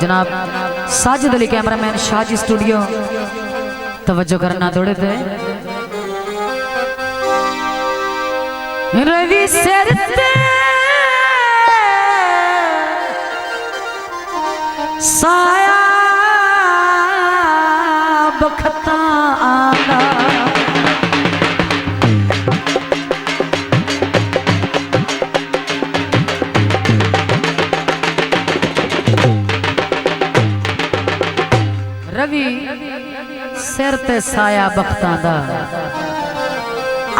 जनाब Sajid Ali cameraman Shaji studio तवज्जो करना थोड़े थे। रवि सरते साया बखता आना रवि सिर ते साया बख्तां दा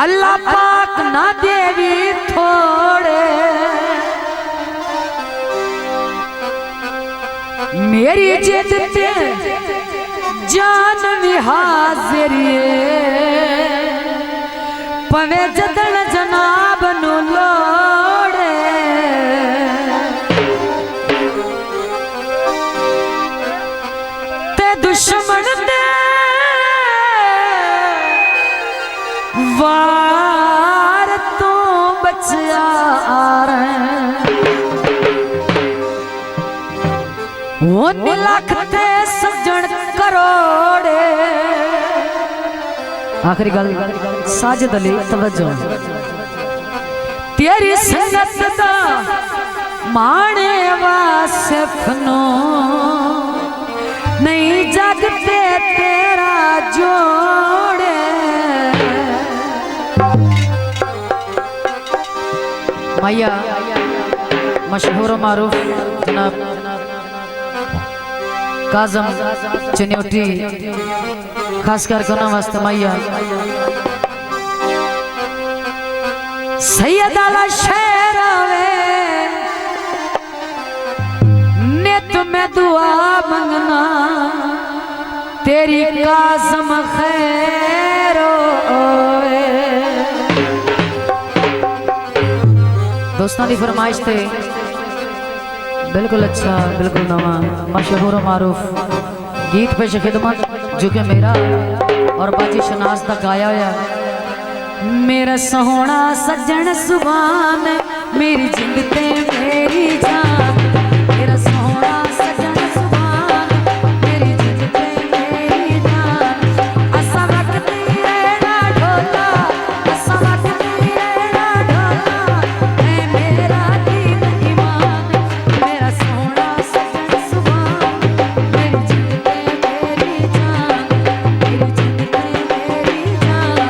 अल्लाह पाक ना देवी थोड़े मेरी जिद ते जान भी हाजिर पवे जदन जनाब नु लोड़े ते दुश्मन दे वार तो बचा वो लाख ते सज्जन करोड़े। आखिरी गल साजिद अली तवज्जो तेरी संगत दा माणे वासिफ नो नहीं जगते तेरा जोड़े। मैया मशहूर मारूफ जनाब काजम चन्योटी खासकर कोना वास्ते मैया सैयद आला शेर ने तुम्हें दुआ मंगना तेरी काजम खैरो। दोस्तों की फरमाइश थे बिल्कुल अच्छा बिल्कुल नवा मशहूर मारूफ गीत पेश खिदमत जो कि मेरा और बाजी शनाज तक गाया हुआ मेरा सोहना सज्जन सुभान मेरी जिंद ते मेरी जान मेरा सोहना सज्जन सुभान मेरी जिंद ते मेरी जान असा वक्त तेरा ढोला असा वक्त तेरा ढोला ऐ मेरा दीन ईमान मेरा सोहना सज्जन सुभान मेरी जिंद ते मेरी जान मेरी जिंद ते मेरी जान।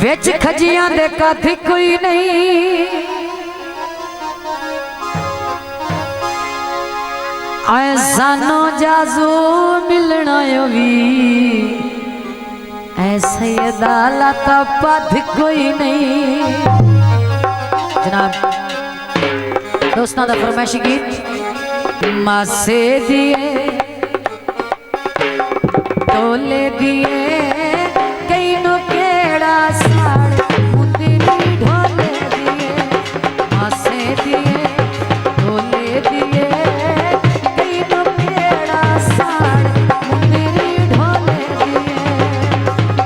बिच खजियां दे कथ कोई नहीं ऐसानो जाजू मिलना भी ऐसे अदालत पद कोई नहीं। जनाब दोस्तों का फरमाइशी गीत मासे दिए तोले दिए कई नो केड़ा साड़ मुंदरी ढोले दिए मासे दिए तोले दिए कई नो केड़ा साड़ मुंदरी ढोले दिए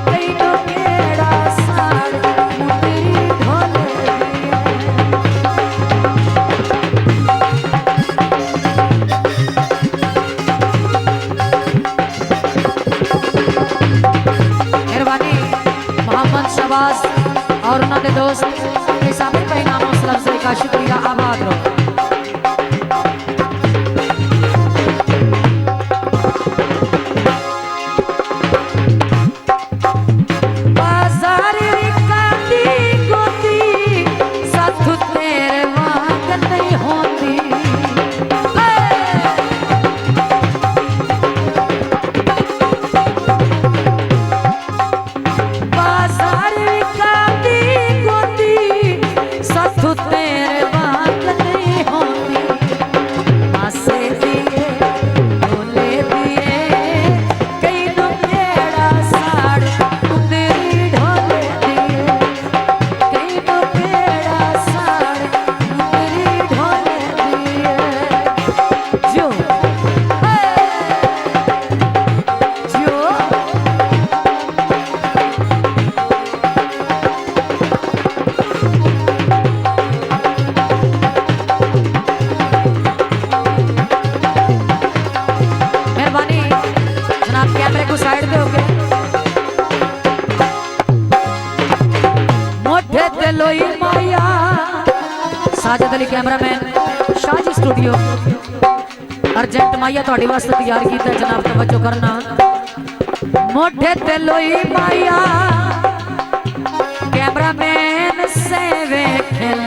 कई नो केड़ा साड़ मुंदरी ढोले शहबाज और उन्होंने दोस्त के साथ कई नामों से का शुक्रिया आबाद रहो। कैमरे को साइड पे होके मोटे तेलोई माया Sajid Ali cameraman Shaji studio urgent माया थोड़ी वास्ते तैयार किया जनाब तवज्जो करना मोटे तेलोई माया कैमरामैन से वेखल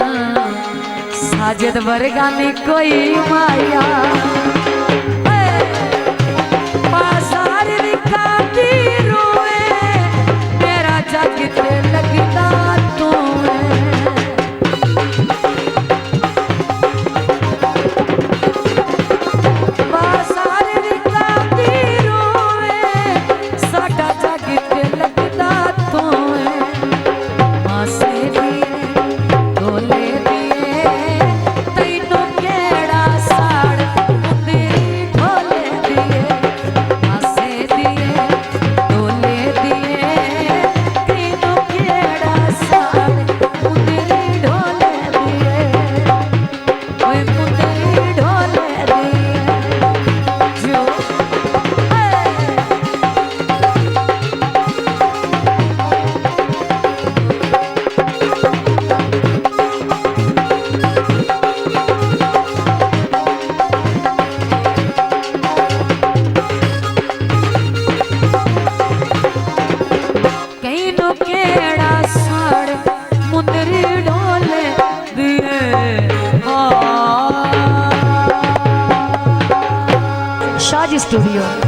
साजिद वर्गानी कोई माया शाजी स्टूडियो।